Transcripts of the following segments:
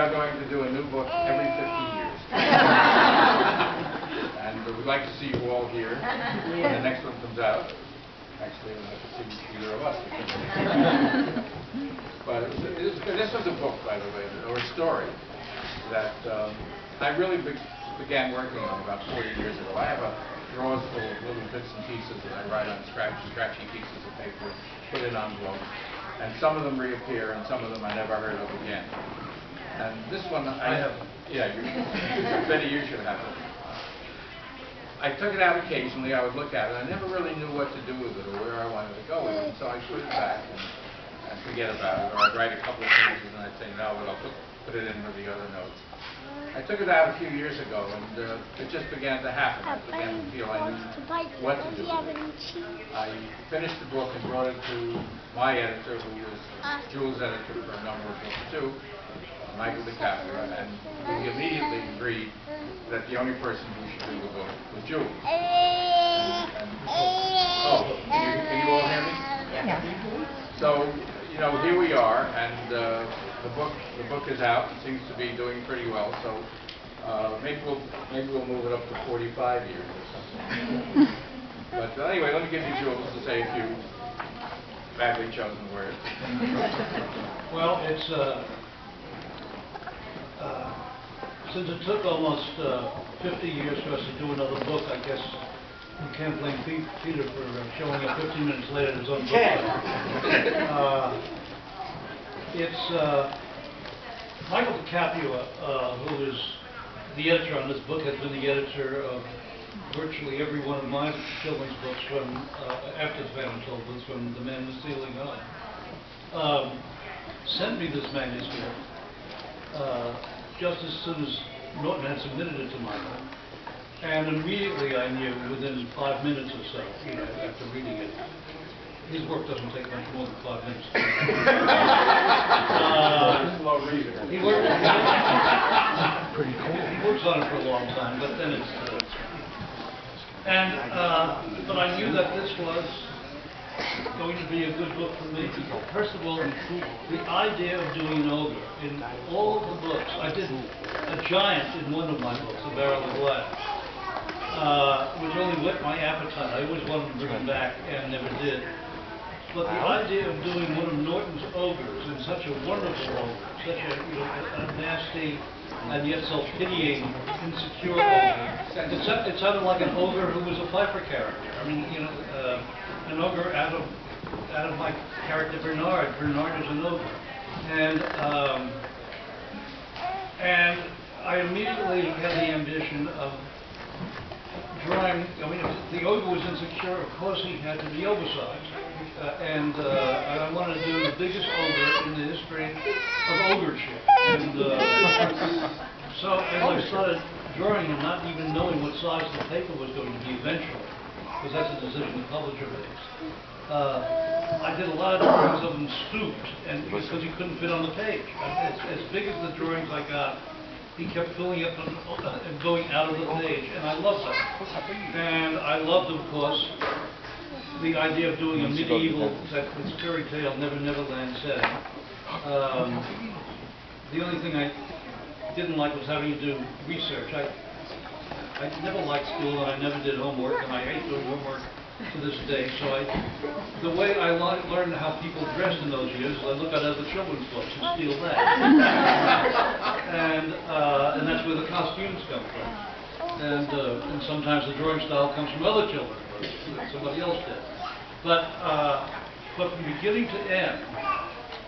We are going to do a new book every 50 years. And we'd like to see you all here when the next one comes out. Actually, we'd like to see either of us. But this was a book, by the way, or a story, that I really began working on about 40 years ago. I have a drawers full of little bits and pieces that I write on scratchy pieces of paper, put in envelopes. And some of them reappear, and some of them I never heard of again. And this one, I have. Yeah, Betty, you should have it. I took it out occasionally. I would look at it. I never really knew what to do with it or where I wanted to go with it. So I put it back and forget about it. Or I'd write a couple of pages and I'd say no, but I'll put it in with the other notes. I took it out a few years ago, and it just began to happen. I began to feel I knew what to do with it. I finished the book and brought it to my editor, who was Jules' editor for a number of books too, Michael DiCaprio, and we immediately agreed that the only person who should do the book was Jules. Can you all hear me? Yeah. So, here we are, and the book is out. It seems to be doing pretty well. So maybe we'll move it up to 45 years or something. But anyway, let me give you Jules to say a few badly chosen words. Well, it's since it took almost 50 years for us to do another book, I guess you can't blame Peter for showing up 15 minutes later at his own book. It's Michael DiCaprio, who is the editor on this book, has been the editor of virtually every one of my children's books from after the Phantom Toll books, from The Man in the Ceiling on. Sent me this manuscript just as soon as Norton had submitted it to Michael, and immediately I knew, within 5 minutes or so, after reading it, his work doesn't take much more than 5 minutes. He works on it for a long time, but then it's but I knew that this was going to be a good book for me. First of all, the idea of doing an ogre in all of the books. I did a giant in one of my books, A Barrel of Glass, which only whet my appetite. I always wanted to bring him back and never did. But the idea of doing one of Norton's ogres, and such a wonderful ogre, such a nasty and yet self-pitying, insecure ogre. It sounded like an ogre who was a Pfeiffer character. I mean, an ogre out of my character Bernard. Bernard is an ogre, and I immediately had the ambition of drawing. I mean, if the ogre was insecure, of course he had to be oversized, and I wanted to do the biggest ogre in the history of ogreship. And so as I started drawing him, not even knowing what size the paper was going to be eventually, because that's a decision the publisher makes, I did a lot of drawings of him stooped, and because he couldn't fit on the page. As big as the drawings I got, he kept filling up and going out of the page, and I loved that. And I loved, of course, the idea of doing a medieval, that fairy tale, Never Never Land setting. The only thing I didn't like was having to do research. I never liked school, and I never did homework, and I hate doing homework to this day. So the way I learned how people dressed in those years is I look at other children's books and steal that. And that's where the costumes come from. And sometimes the drawing style comes from other children's books that somebody else did. But from beginning to end,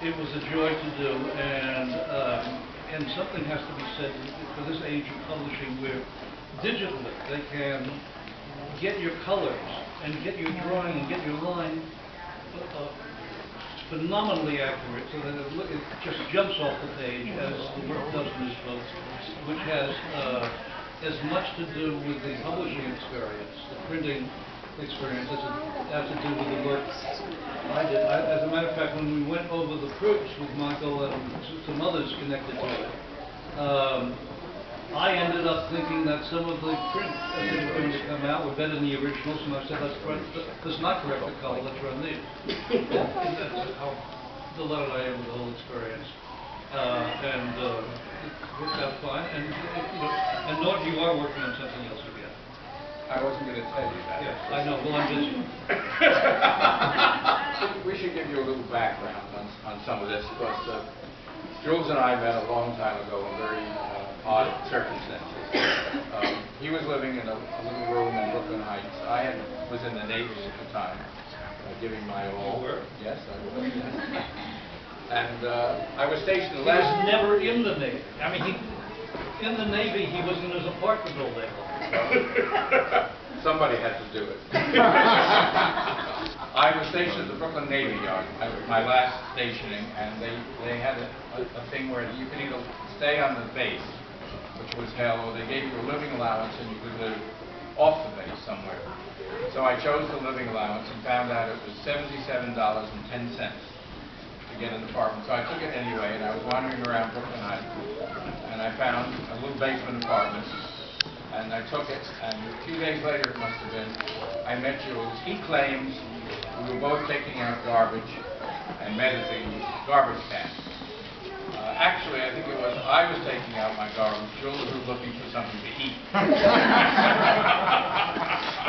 it was a joy to do, and something has to be said for this age of publishing, where digitally they can get your colors and get your drawing and get your line phenomenally accurate, so that it just jumps off the page, as the work does in this book, which has as much to do with the publishing experience, the printing experience, as it has to do with the work I did. As a matter of fact, when we went over the proofs with Michael and some others connected to it, I ended up thinking that some of the prints that were going to come out were better than the originals, and I said, let's not correct the color, let's run these. And that's how delighted I am with the whole experience. It worked out fine. And Norton, you are working on something else again. I wasn't going to tell you that. Yes, I know. Well, I'm busy. We should give you a little background on some of this, because Jules and I met a long time ago in very odd circumstances. He was living in a little room in Brooklyn Heights. I was in the Navy at the time, giving my all. You were? Yes, I was. Yes. And I was stationed He was last. never in the Navy. I mean, in the Navy, he was in his apartment all day long. Somebody had to do it. I was stationed at the Brooklyn Navy Yard, my last stationing, and they had a thing where you could either stay on the base, which was hell, or they gave you a living allowance and you could live off the base somewhere. So I chose the living allowance and found out it was $77.10 to get an apartment. So I took it anyway, and I was wandering around Brooklyn Heights, and I found a little basement apartment. And I took it, and a few days later, it must have been, I met Jules. He claims we were both taking out garbage and met at the garbage can. Actually, I think it was I was taking out my garbage. Jules was looking for something to eat. But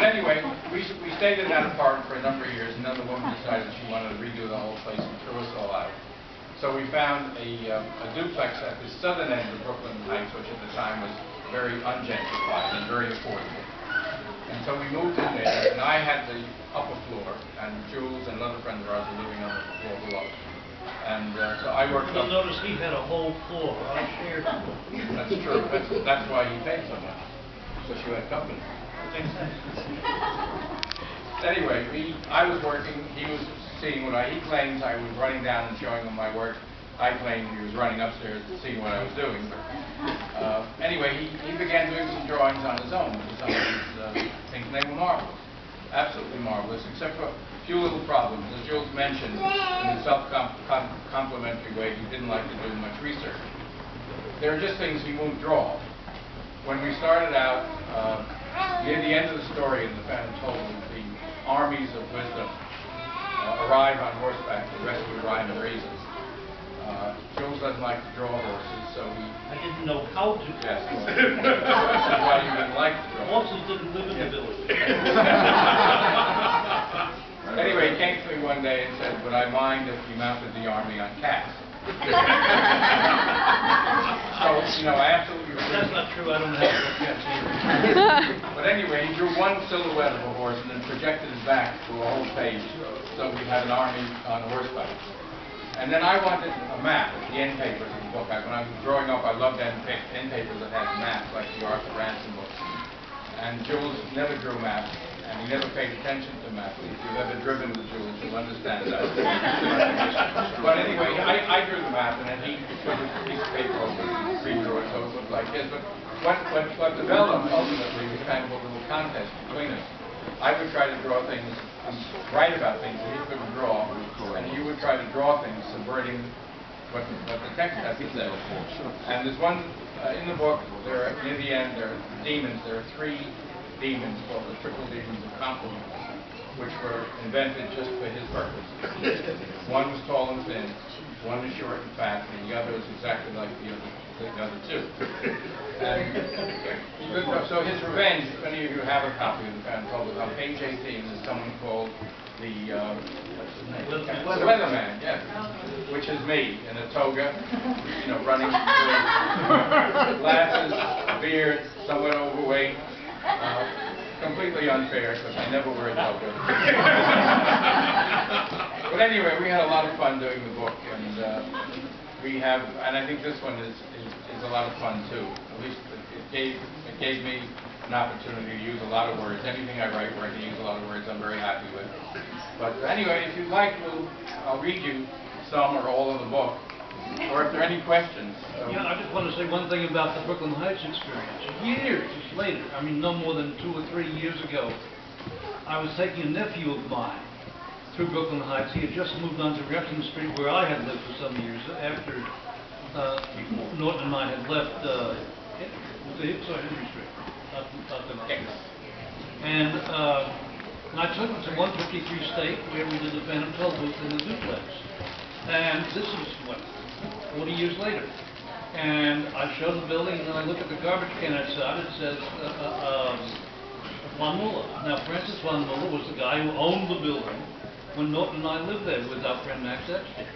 anyway, we stayed in that apartment for a number of years, and then the woman decided she wanted to redo the whole place and threw us all out. So we found a duplex at the southern end of Brooklyn Heights, which at the time was very ungentrified and very affordable. And so we moved in there, and I had the upper floor, and Jules and another friend of ours were living on the floor below. And so I worked You'll up. notice he had a whole floor. I shared it. That's true. That's why he paid so much. So she had company. Makes sense. Anyway, I was working. He was seeing what he claims I was running down and showing him my work. I claimed he was running upstairs to see what I was doing. But anyway, he began doing some drawings on his own with some of these things, and they were marvelous. Absolutely marvelous, except for a few little problems. As Jules mentioned, in a self-complimentary way, he didn't like to do much research. There are just things he won't draw. When we started out, near the end of the story in the Phantom Toll, the armies of wisdom arrive on horseback to rescue Rhyme and Reason. Jules doesn't like to draw horses, so he... I didn't know how to. Yes, well, that's why you didn't like to draw. Horses didn't live in the village. Anyway, he came to me one day and said, would I mind if we mounted the army on cats? So, I absolutely agree. That's not true. I don't have cats either. But anyway, he drew one silhouette of a horse and then projected it back to a whole page, so we had an army on horseback. And then I wanted a map, the end papers of the book. When I was growing up, I loved end papers that had maps, like the Arthur Ransom books. And Jules never drew maps, and he never paid attention to maps. If you've ever driven with Jules, you'll understand that. But anyway, I drew the map, and then he took a piece of paper over and redrew it so it looked like his. But what developed ultimately was kind of a little contest between us. I would try to draw things, write about things that he couldn't draw, and he would try to draw things subverting what the text has to say. And there's one, in the book, near the end, there are demons. There are 3 demons called the triple demons of compliments, which were invented just for his purpose. One was tall and thin, one is short and fat, and the other is exactly like the other 2. And so his revenge, if any of you have a copy of the Phantom Toll, on page 18 is someone called the what's his name? The Weatherman, yes, which is me in a toga, running through glasses, beard, somewhat overweight, completely unfair because I never wear a toga. But anyway, we had a lot of fun doing the book, and I think this one is a lot of fun too. At least it gave me an opportunity to use a lot of words. Anything I write where I can use a lot of words, I'm very happy with. But anyway, if you'd like, I'll read you some or all of the book, or if there are any questions. Yeah, I just want to say one thing about the Brooklyn Heights experience. Years later, I mean no more than 2 or 3 years ago, I was taking a nephew of mine through Brooklyn Heights. He had just moved on to Repton Street, where I had lived for some years after Norton and I had left Henry Street, up in Hicks. And I took him to 153 State, where we did the Phantom Toll booth in the duplex. And this was, what, 40 years later. And I show the building, and then I look at the garbage can outside, it says Von Muller. Now, Francis Von Muller was the guy who owned the building when Norton and I lived there with our friend Max Epstein.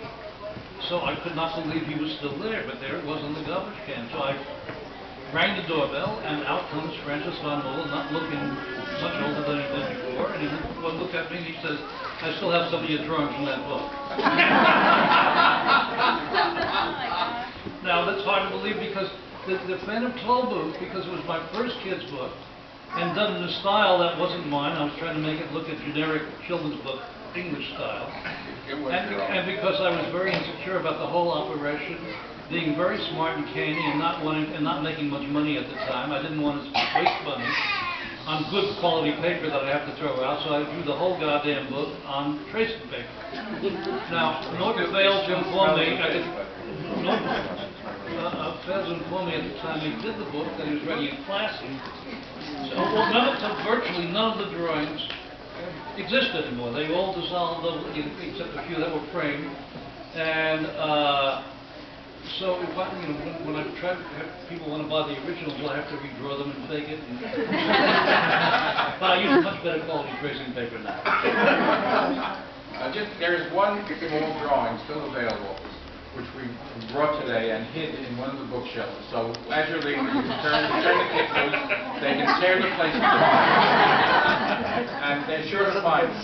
So I could not believe he was still there, but there it was on the garbage can. So I rang the doorbell, and out comes Francis Von Muller, not looking much older than he did before, and he looked at me and he says, "I still have some of your drawings from that book." Now, that's hard to believe because the Phantom Toll Booth, because it was my first kid's book, and done in a style that wasn't mine. I was trying to make it look a generic children's book, English style. And because I was very insecure about the whole operation, being very smart and canny and not making much money at the time, I didn't want to waste money on good quality paper that I have to throw out, so I drew the whole goddamn book on tracing paper. Now, Norton failed to inform me. Failed to inform me at the time he did the book that he was writing a classic. So virtually none of the drawings exist anymore. They all dissolved, except a few that were framed. And so if I, when I try to have people want to buy the originals, I have to redraw them and fake it. But I use much better quality tracing paper now. There's one small drawing still available, which we brought today and hid in one of the bookshelves. So as you're leaving, you can turn the kids loose. They can tear the place apart, and they're sure to find it.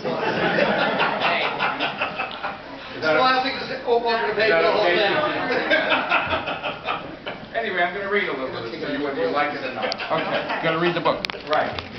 Anyway, I'm going to read a little bit to you whether you like it or not. Okay, going to read the book. Right.